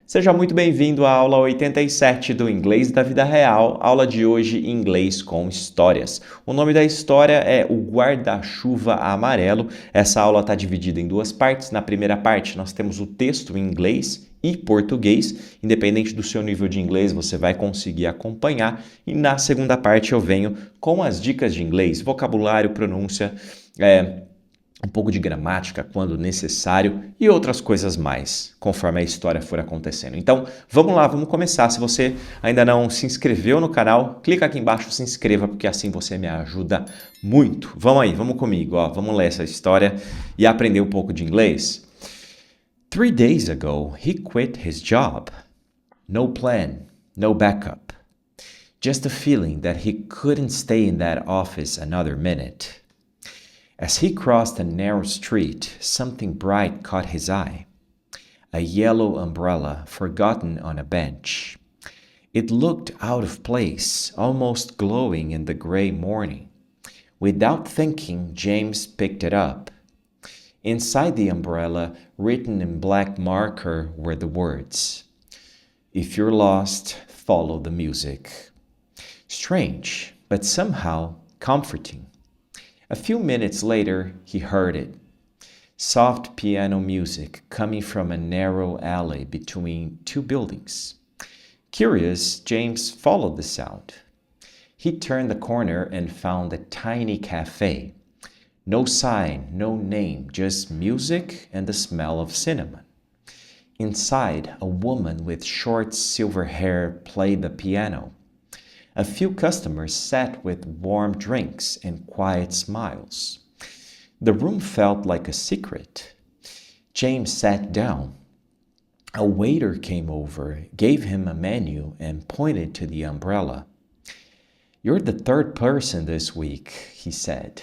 Seja muito bem-vindo à aula 87 do Inglês da Vida Real, aula de hoje Inglês com Histórias. O nome da história é O Guarda-Chuva Amarelo. Essa aula está dividida em duas partes. Na primeira parte, nós temos o texto em inglês e português. Independente do seu nível de inglês, você vai conseguir acompanhar. E na segunda parte, eu venho com as dicas de inglês, vocabulário, pronúncia, um pouco de gramática quando necessário e outras coisas mais, conforme a história for acontecendo. Então, vamos lá, vamos começar. Se você ainda não se inscreveu no canal, clica aqui embaixo, se inscreva, porque assim você me ajuda muito. Vamos aí, vamos comigo, ó, vamos ler essa história e aprender um pouco de inglês. 3 days ago, he quit his job. No plan, no backup. Just a feeling that he couldn't stay in that office another minute. As he crossed a narrow street, something bright caught his eye. A yellow umbrella forgotten on a bench. It looked out of place, almost glowing in the gray morning. Without thinking, James picked it up. Inside the umbrella, written in black marker, were the words, "If you're lost, follow the music." Strange, but somehow comforting. A few minutes later, he heard it. Soft piano music coming from a narrow alley between two buildings. Curious, James followed the sound. He turned the corner and found a tiny cafe. No sign, no name, just music and the smell of cinnamon. Inside, a woman with short silver hair played the piano. A few customers sat with warm drinks and quiet smiles. The room felt like a secret. James sat down. A waiter came over, gave him a menu, and pointed to the umbrella. "You're the third person this week," he said.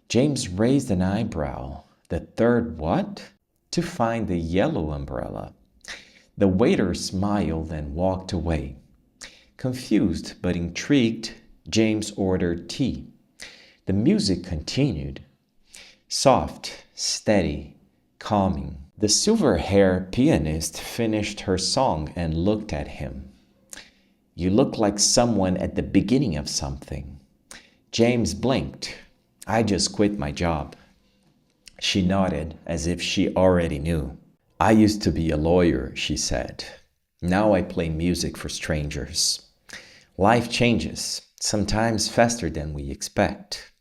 James raised an eyebrow. "The third what?" "To find the yellow umbrella." The waiter smiled and walked away. Confused but intrigued, James ordered tea. The music continued. Soft, steady, calming. The silver-haired pianist finished her song and looked at him. "You look like someone at the beginning of something." James blinked. "I just quit my job." She nodded as if she already knew. "I used to be a lawyer," she said. "Now I play music for strangers." Life changes, sometimes faster than we expect.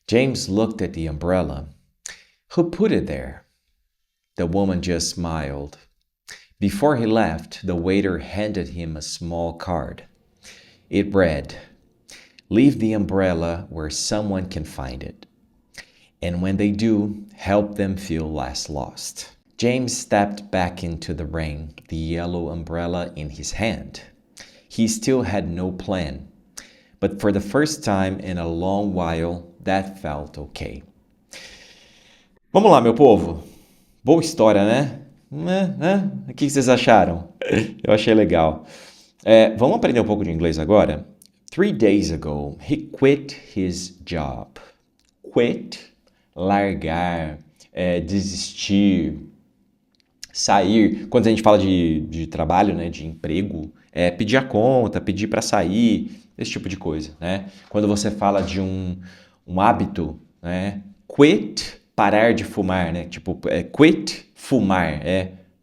James looked at the umbrella. "Who put it there?" The woman just smiled. Before he left, the waiter handed him a small card. It read, "Leave the umbrella where someone can find it. And when they do, help them feel less lost." James stepped back into the rain, the yellow umbrella in his hand. He still had no plan, but for the first time in a long while, that felt okay. Vamos lá, meu povo. Boa história, né? O que vocês acharam? Eu achei legal. Vamos aprender um pouco de inglês agora? 3 days ago, he quit his job. Quit, largar, desistir, sair. Quando a gente fala de trabalho, né, de emprego, pedir a conta, pedir para sair, esse tipo de coisa, né? Quando você fala de um hábito, né? Quit, parar de fumar, né? Tipo, quit, fumar,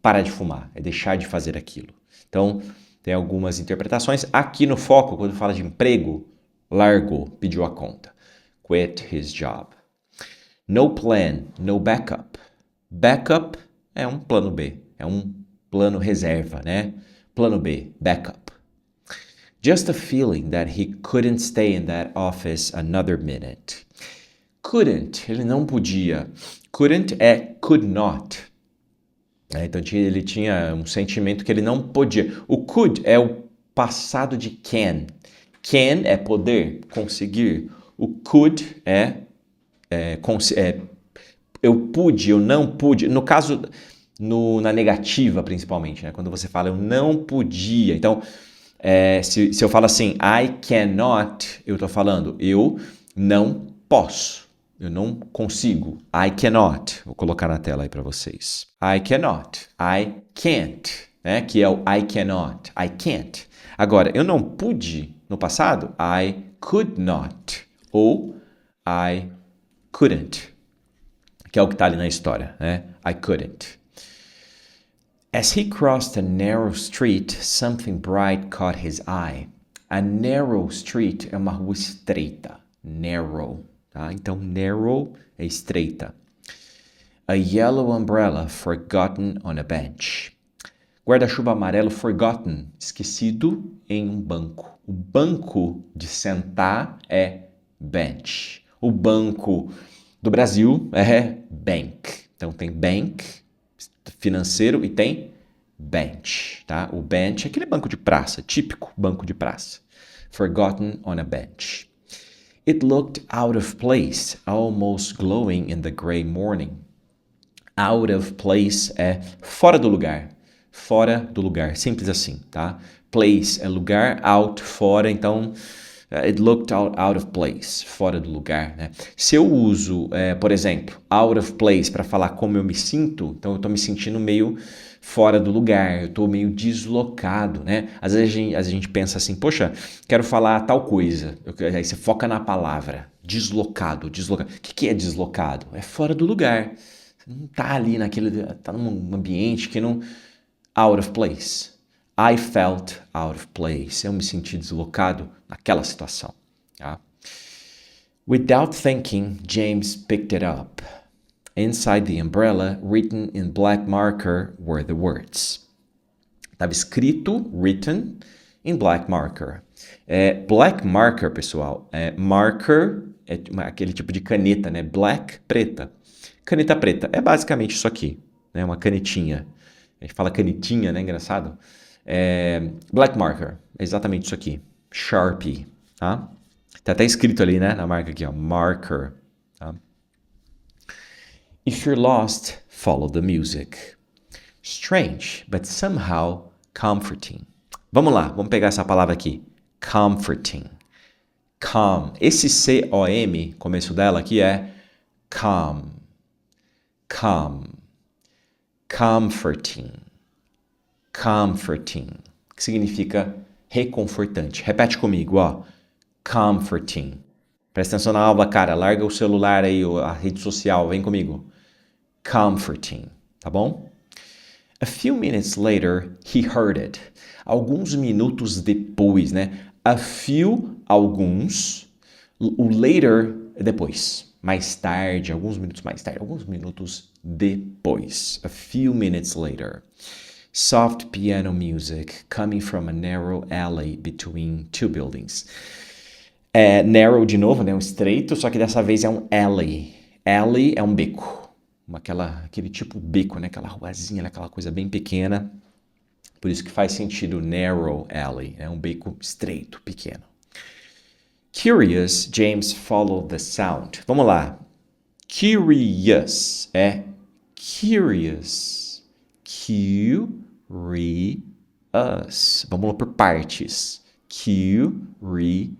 parar de fumar, deixar de fazer aquilo. Então, tem algumas interpretações. Aqui no foco, quando fala de emprego, largou, pediu a conta. Quit his job. No plan, no backup. Backup é um plano B, é um plano reserva, né? Plano B, backup. Just a feeling that he couldn't stay in that office another minute. Couldn't, ele não podia. Couldn't é could not. Então ele tinha um sentimento que ele não podia. O could é o passado de can. Can é poder, conseguir. O could eu pude, eu não pude. No caso, na negativa principalmente, né? Quando você fala eu não podia. Então, se eu falo assim, I cannot, eu estou falando eu não posso. Eu não consigo. I cannot. Vou colocar na tela aí para vocês. I cannot. I can't. né? Que é o I cannot, I can't. Agora, eu não pude no passado, I could not ou I couldn't, que é o que está ali na história, né? I couldn't. As he crossed a narrow street, something bright caught his eye. A narrow street é uma rua estreita. Narrow, tá? Então, narrow é estreita. A yellow umbrella forgotten on a bench. Guarda-chuva amarelo forgotten, esquecido em um banco. O banco de sentar é bench. O banco do Brasil é bank. Então tem bank, financeiro, e tem bench, tá? O bench é aquele banco de praça, típico banco de praça. Forgotten on a bench. It looked out of place, almost glowing in the gray morning. Out of place é fora do lugar. Fora do lugar, simples assim, tá? Place é lugar, out, fora, então it looked out of place, fora do lugar, né? Se eu uso, por exemplo, out of place para falar como eu me sinto, então eu estou me sentindo meio fora do lugar, eu estou meio deslocado, né? Às vezes a gente pensa assim, poxa, quero falar tal coisa, aí você foca na palavra, deslocado, deslocado. O que é deslocado? É fora do lugar. Você não está ali tá num ambiente que não... Out of place. I felt out of place. Eu me senti deslocado naquela situação. Tá? Without thinking, James picked it up. Inside the umbrella, written in black marker, were the words. Estava escrito, written, in black marker. Black marker, pessoal, marker é aquele tipo de caneta, né? Black, preta. Caneta preta é basicamente isso aqui, né? Uma canetinha. A gente fala canetinha, né? Engraçado. Black marker, é exatamente isso aqui. Sharpie, tá? Tá até escrito ali, né? Na marca aqui, ó. Marker, tá? If you're lost, follow the music. Strange, but somehow comforting. Vamos lá, vamos pegar essa palavra aqui. Comforting. Calm. Esse C-O-M, começo dela aqui é calm. Calm. Comforting. Comforting. Que significa reconfortante. Repete comigo, ó. Comforting. Presta atenção na aula, cara. Larga o celular aí, a rede social. Vem comigo. Comforting. Tá bom? A few minutes later, he heard it. Alguns minutos depois, né? A few, alguns. O later é depois. Mais tarde, alguns minutos mais tarde, alguns minutos depois. A few minutes later. Soft piano music coming from a narrow alley between two buildings. Narrow de novo, né? Um estreito, só que dessa vez é um alley. Alley é um beco. Aquele tipo beco, né? Aquela ruazinha, aquela coisa bem pequena. Por isso que faz sentido narrow alley. É um beco estreito, pequeno. Curious, James followed the sound. Vamos lá. Curious é curious. Curious. Vamos lá por partes. Curious.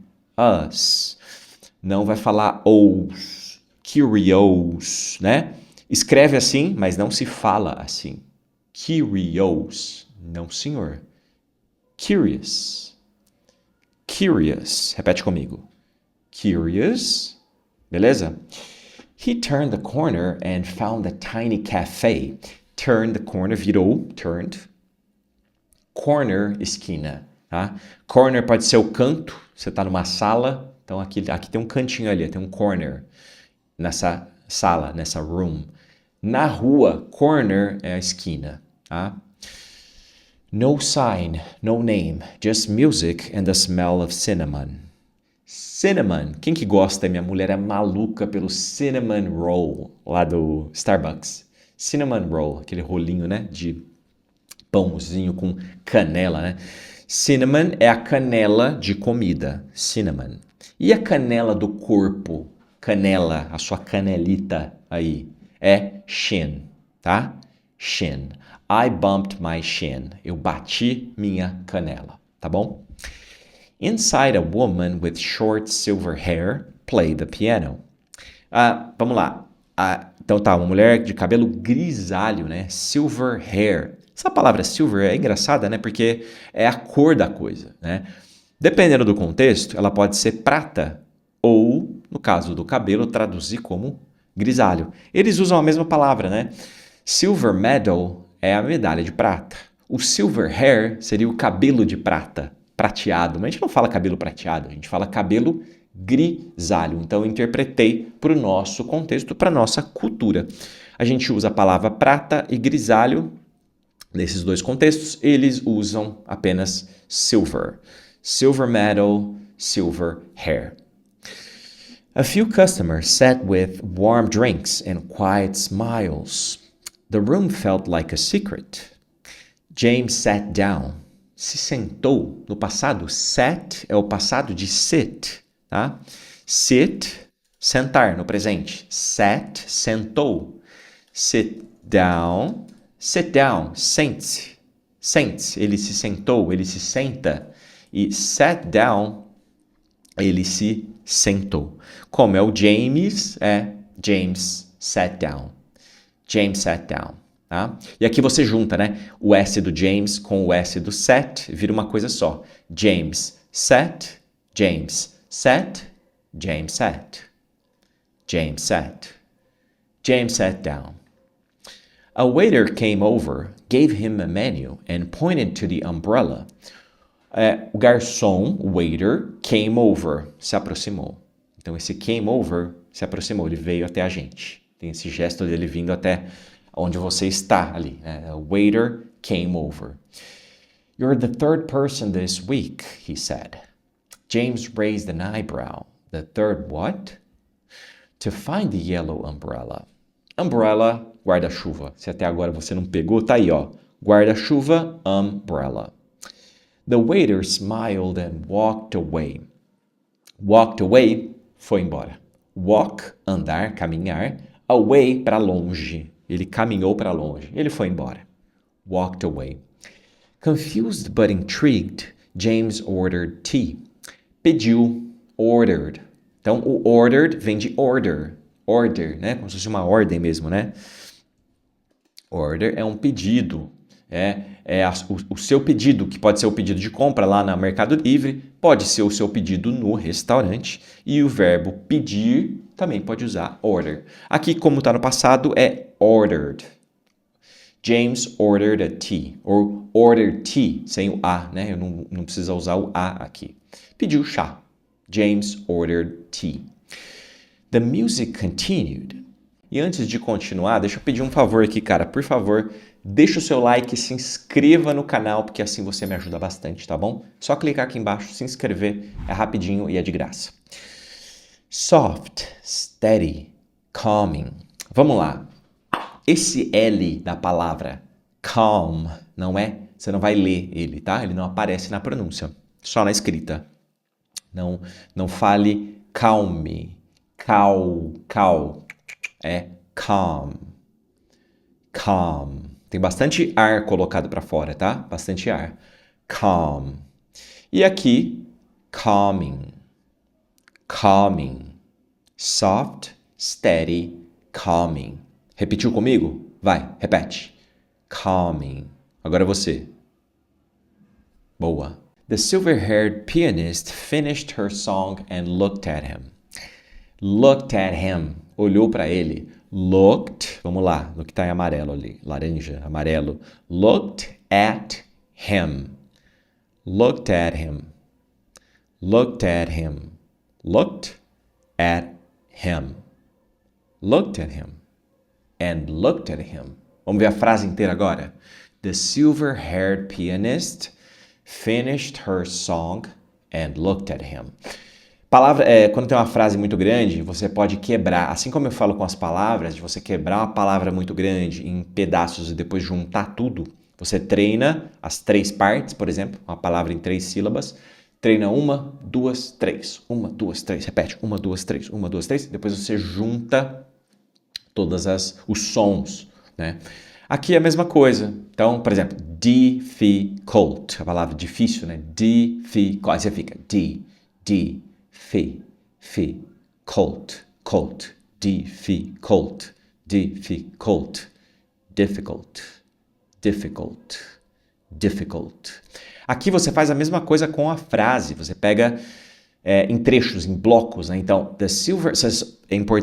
Não vai falar os. Curious, né? Escreve assim, mas não se fala assim. Curious. Não, senhor. Curious. Curious. Repete comigo. Curious. Beleza? He turned the corner and found a tiny cafe. Turned the corner, virou, turned. Corner, esquina. Tá? Corner pode ser o canto. Você está numa sala. Então aqui tem um cantinho ali, tem um corner. Nessa sala, nessa room. Na rua, corner é a esquina. Tá? No sign, no name, just music and the smell of cinnamon. Cinnamon. Quem que gosta? Minha mulher é maluca pelo cinnamon roll lá do Starbucks. Cinnamon roll, aquele rolinho, né? De pãozinho com canela, né? Cinnamon é a canela de comida. Cinnamon. E a canela do corpo? Canela, a sua canelita aí. É shin, tá? Shin. I bumped my shin. Eu bati minha canela, tá bom? Inside, a woman with short silver hair played the piano. Vamos lá. Então tá, uma mulher de cabelo grisalho, né? Silver hair. Essa palavra silver é engraçada, né? Porque é a cor da coisa, né? Dependendo do contexto, ela pode ser prata ou, no caso do cabelo, traduzir como grisalho. Eles usam a mesma palavra, né? Silver medal é a medalha de prata. O silver hair seria o cabelo de prata, prateado. Mas a gente não fala cabelo prateado, a gente fala cabelo grisalho. Então eu interpretei para o nosso contexto, para a nossa cultura. A gente usa a palavra prata e grisalho. Nesses dois contextos, eles usam apenas silver. Silver medal, silver hair. A few customers sat with warm drinks and quiet smiles. The room felt like a secret. James sat down. Se sentou. No passado, sat é o passado de sit, tá? Sit, sentar no presente. Sat, sentou. Sit down, sente-se. Sente-se, ele se sentou, ele se senta. E sat down, ele se sentou. Como é o James, é James sat down. James sat down. Tá? E aqui você junta, né? O S do James com o S do sat, vira uma coisa só. James sat, James sat, James sat. James sat. James sat down. A waiter came over, gave him a menu, and pointed to the umbrella. O garçom, o waiter, came over, se aproximou. Então, esse came over se aproximou, ele veio até a gente. Tem esse gesto dele vindo até onde você está ali. Né? A waiter came over. You're the third person this week, he said. James raised an eyebrow. The third what? To find the yellow umbrella. Umbrella, guarda-chuva. Se até agora você não pegou, tá aí, ó. Guarda-chuva, umbrella. The waiter smiled and walked away. Walked away, foi embora. Walk, andar, caminhar. Away, para longe. Ele caminhou para longe. Ele foi embora. Walked away. Confused but intrigued, James ordered tea. Pediu, ordered. Então, o ordered vem de order. Order, né? Como se fosse uma ordem mesmo, né? Order é um pedido. O seu pedido, que pode ser o pedido de compra lá no Mercado Livre, pode ser o seu pedido no restaurante. E o verbo pedir também pode usar order. Aqui, como está no passado, é ordered. James ordered a tea. Ou ordered tea, sem o A, né? Eu não precisa usar o A aqui. Pediu chá. James ordered tea. The music continued. E antes de continuar, deixa eu pedir um favor aqui, cara. Por favor, deixa o seu like e se inscreva no canal, porque assim você me ajuda bastante, tá bom? Só clicar aqui embaixo, se inscrever, é rapidinho e é de graça. Soft, steady, calming. Vamos lá. Esse L da palavra calm, não é? Você não vai ler ele, tá? Ele não aparece na pronúncia, só na escrita. Não fale calme, cal. É calm. Calm. Tem bastante ar colocado para fora, tá? Bastante ar. Calm. E aqui, calming. Calming. Soft, steady, calming. Repetiu comigo? Vai, repete. Calming. Agora você. Boa. The silver-haired pianist finished her song and looked at him. Looked at him. Olhou para ele. Looked. Vamos lá, no que está em amarelo ali. Laranja, amarelo. Looked at him. Looked at him. Looked at him. Looked at him. Looked at him. And looked at him. Vamos ver a frase inteira agora. The silver-haired pianist finished her song and looked at him. Quando tem uma frase muito grande, você pode quebrar. Assim como eu falo com as palavras, de você quebrar uma palavra muito grande em pedaços e depois juntar tudo. Você treina as 3 partes, por exemplo, uma palavra em 3 sílabas. Treina 1, 2, 3. 1, 2, 3. Repete. 1, 2, 3. 1, 2, 3. Depois você junta todos os sons, né? Aqui é a mesma coisa. Então, por exemplo, difficult. A palavra difícil, né? Difficult. Aí você fica difficult, difficult. difficult, difficult. Aqui você faz a mesma coisa com a frase, você pega em trechos, em blocos, né? Então,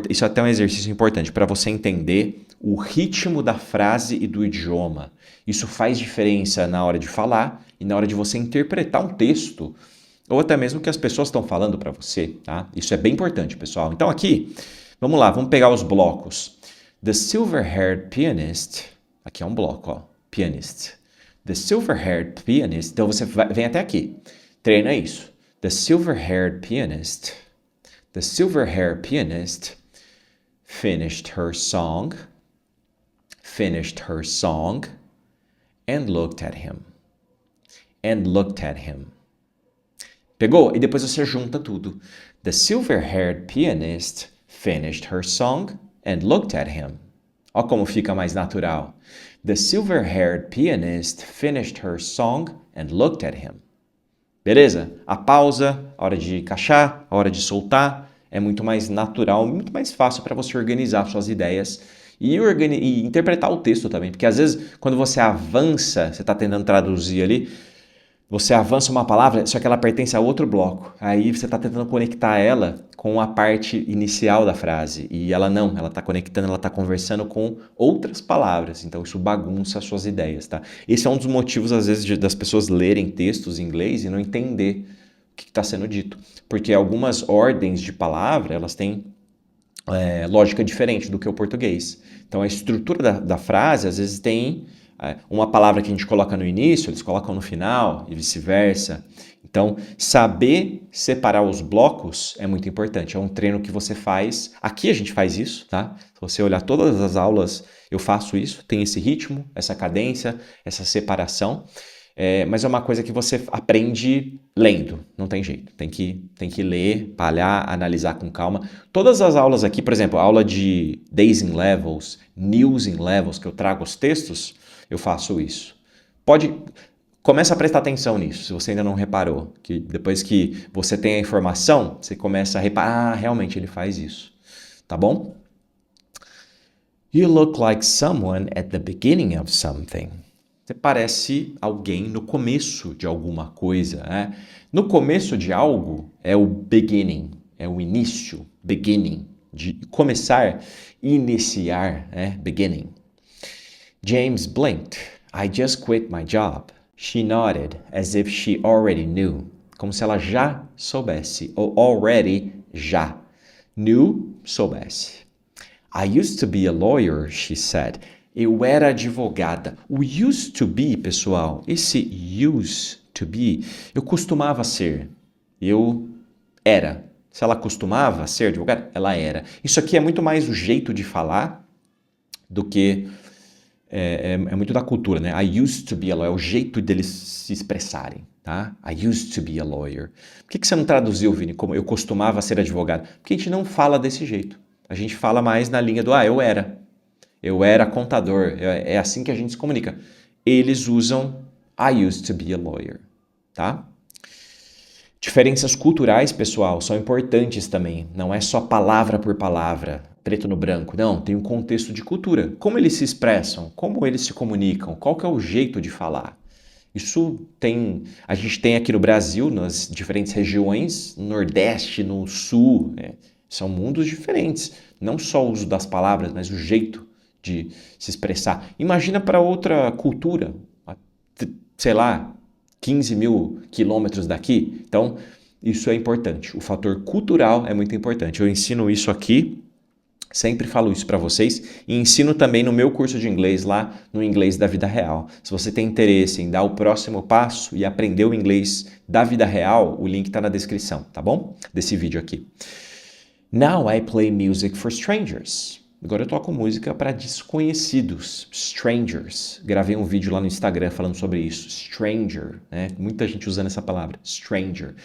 isso é até um exercício importante para você entender o ritmo da frase e do idioma. Isso faz diferença na hora de falar e na hora de você interpretar um texto, ou até mesmo o que as pessoas estão falando para você, tá? Isso é bem importante, pessoal. Então aqui, vamos lá, vamos pegar os blocos. The silver-haired pianist, aqui é um bloco, ó, pianist. The silver-haired pianist, então você vem até aqui, treina isso. The silver-haired pianist finished her song, and looked at him. Pegou? E depois você junta tudo. The silver-haired pianist finished her song and looked at him. Ó como fica mais natural. The silver-haired pianist finished her song and looked at him. Beleza? A pausa, a hora de encaixar, a hora de soltar, é muito mais natural, muito mais fácil para você organizar suas ideias e interpretar o texto também. Porque às vezes, quando você avança, você está tentando traduzir ali, você avança uma palavra, só que ela pertence a outro bloco. Aí você está tentando conectar ela com a parte inicial da frase. E ela não, ela está conectando, ela está conversando com outras palavras. Então isso bagunça as suas ideias, tá? Esse é um dos motivos, às vezes, das pessoas lerem textos em inglês e não entender o que está sendo dito. Porque algumas ordens de palavra, elas têm lógica diferente do que o português. Então a estrutura da frase, às vezes, tem uma palavra que a gente coloca no início, eles colocam no final e vice-versa. Então, saber separar os blocos é muito importante. É um treino que você faz. Aqui a gente faz isso, tá? Se você olhar todas as aulas, eu faço isso. Tem esse ritmo, essa cadência, essa separação. Mas é uma coisa que você aprende lendo. Não tem jeito. Tem que ler, palhar, analisar com calma. Todas as aulas aqui, por exemplo, a aula de Days in Levels, News in Levels, que eu trago os textos, eu faço isso. Começa a prestar atenção nisso, se você ainda não reparou. Que depois que você tem a informação, você começa a reparar, realmente ele faz isso. Tá bom? You look like someone at the beginning of something. Você parece alguém no começo de alguma coisa, né? No começo de algo é o beginning, é o início, beginning, de começar, iniciar, né? Beginning. James blinked. I just quit my job. She nodded as if she already knew. Como se ela já soubesse. Ou already, já. Knew, soubesse. I used to be a lawyer, she said. Eu era advogada. O used to be, pessoal, esse used to be, eu costumava ser. Eu era. Se ela costumava ser advogada, ela era. Isso aqui é muito mais o jeito de falar do que... É muito da cultura, né? I used to be a lawyer, é o jeito deles se expressarem, tá? I used to be a lawyer. Por que você não traduziu, Vini, como eu costumava ser advogado? Porque a gente não fala desse jeito. A gente fala mais na linha do, eu era. Eu era contador. É assim que a gente se comunica. Eles usam I used to be a lawyer, tá? Diferenças culturais, pessoal, são importantes também. Não é só palavra por palavra, preto no branco. Não, tem um contexto de cultura. Como eles se expressam, como eles se comunicam, qual que é o jeito de falar. A gente tem aqui no Brasil, nas diferentes regiões, no Nordeste, no Sul, são mundos diferentes. Não só o uso das palavras, mas o jeito de se expressar. Imagina para outra cultura, sei lá, 15 mil quilômetros daqui. Então, isso é importante. O fator cultural é muito importante. Eu ensino isso aqui, sempre falo isso para vocês e ensino também no meu curso de inglês lá no Inglês da Vida Real. Se você tem interesse em dar o próximo passo e aprender o inglês da vida real, o link está na descrição, tá bom? Desse vídeo aqui. Now I play music for strangers. Agora eu toco música para desconhecidos, strangers. Gravei um vídeo lá no Instagram falando sobre isso, stranger, né? Muita gente usando essa palavra, stranger.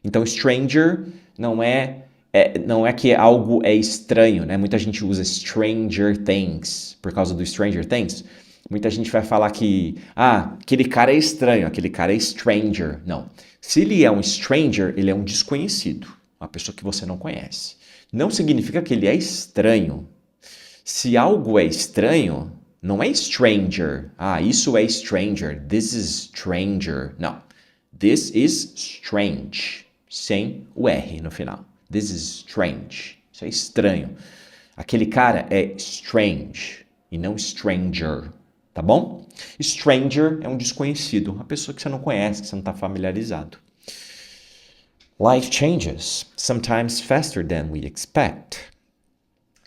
Então, stranger não é que algo é estranho, né? Muita gente usa Stranger Things por causa do Stranger Things. Muita gente vai falar que, aquele cara é estranho, aquele cara é stranger. Não. Se ele é um stranger, ele é um desconhecido, uma pessoa que você não conhece. Não significa que ele é estranho. Se algo é estranho, Não é stranger. Ah, isso é stranger. This is stranger. Não. This is strange. Sem o R no final. This is strange. Isso é estranho. Aquele cara é strange e não stranger. Tá bom? Stranger é um desconhecido. Uma pessoa que você não conhece, que você não está familiarizado. Life changes, sometimes faster than we expect.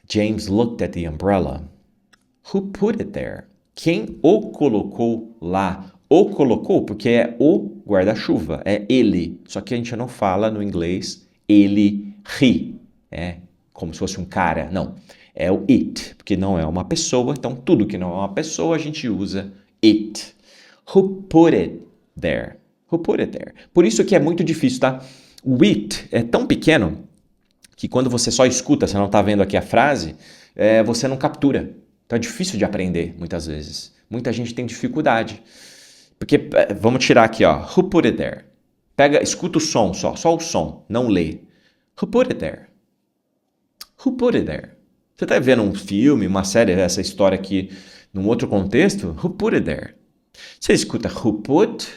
James looked at the umbrella. Who put it there? Quem o colocou lá? O colocou porque é o guarda-chuva, é ele. Só que a gente não fala no inglês ele ri. É como se fosse um cara. Não, é o it, porque não é uma pessoa. Então, tudo que não é uma pessoa, a gente usa it. Who put it there? Who put it there? Por isso que é muito difícil, tá? O it é tão pequeno que quando você só escuta, você não está vendo aqui a frase, você não captura. Então é difícil de aprender, muitas vezes. Muita gente tem dificuldade. Porque, vamos tirar aqui, ó. Who put it there? Escuta o som só o som, não lê. Who put it there? Who put it there? Você está vendo um filme, uma série, essa história aqui, num outro contexto? Who put it there? Você escuta who put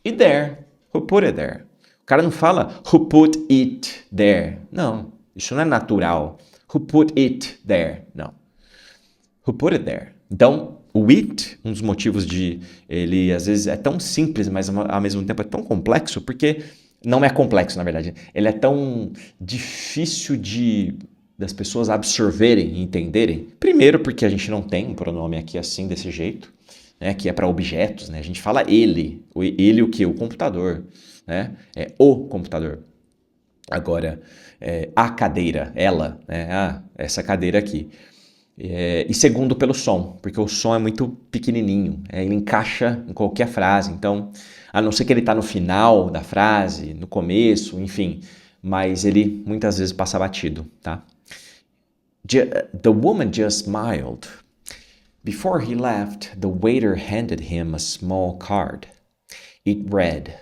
it there? Who put it there? O cara não fala who put it there. Não, isso não é natural. Who put it there? Não. Who put it there? Então, o it, um dos motivos de ele, às vezes, é tão simples, mas ao mesmo tempo é tão complexo, porque não é complexo, na verdade. Ele é tão difícil das pessoas absorverem e entenderem. Primeiro, porque a gente não tem um pronome aqui assim, desse jeito, né, que é para objetos, né? A gente fala ele. Ele o quê? O computador, né? É o computador. Agora, a cadeira, ela, né? Essa cadeira aqui. E segundo, pelo som, porque o som é muito pequenininho, ele encaixa em qualquer frase, então, a não ser que ele está no final da frase, no começo, enfim, mas ele muitas vezes passa batido, tá? The woman just smiled. Before he left, the waiter handed him a small card. It read,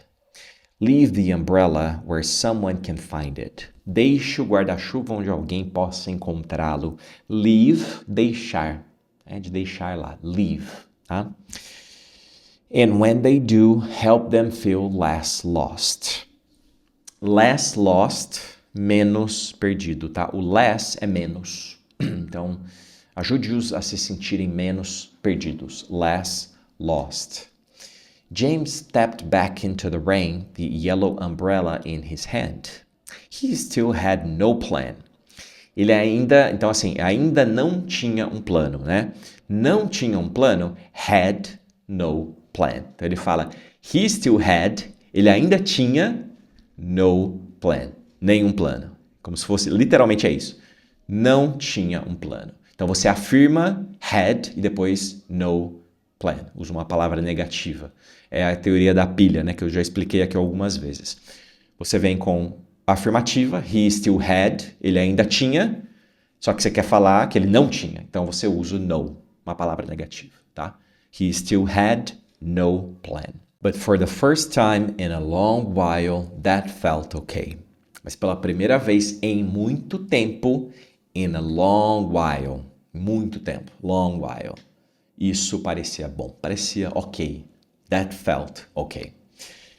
"Leave the umbrella where someone can find it." Deixe o guarda-chuva onde alguém possa encontrá-lo. Leave, deixar. É de deixar lá. Leave. Tá? And when they do, help them feel less lost. Less lost, menos perdido, tá? O less é menos. Então, ajude-os a se sentirem menos perdidos. Less lost. James stepped back into the rain, the yellow umbrella in his hand. He still had no plan. Ele ainda não tinha um plano, né? Não tinha um plano, had no plan. Então ele fala, he still had, ele ainda tinha no plan, nenhum plano. Como se fosse, literalmente é isso. Não tinha um plano. Então você afirma had e depois no plan. Usa uma palavra negativa. É a teoria da pilha, né? Que eu já expliquei aqui algumas vezes. Você vem com afirmativa, he still had, ele ainda tinha, só que você quer falar que ele não tinha. Então você usa o no, uma palavra negativa, tá? He still had no plan. But for the first time in a long while, that felt okay. Mas pela primeira vez em muito tempo, in a long while, muito tempo, long while, isso parecia bom, parecia ok. That felt okay.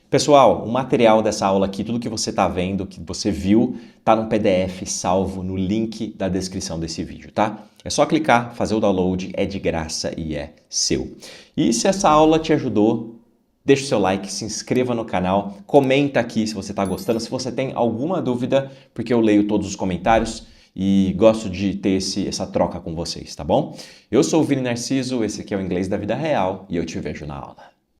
Pessoal, o material dessa aula aqui, tudo que você está vendo, que você viu, está no PDF salvo no link da descrição desse vídeo, tá? É só clicar, fazer o download, é de graça e é seu. E se essa aula te ajudou, deixa o seu like, se inscreva no canal, comenta aqui se você está gostando, se você tem alguma dúvida, porque eu leio todos os comentários e gosto de ter essa troca com vocês, tá bom? Eu sou o Vini Narciso, esse aqui é o Inglês da Vida Real e eu te vejo na aula.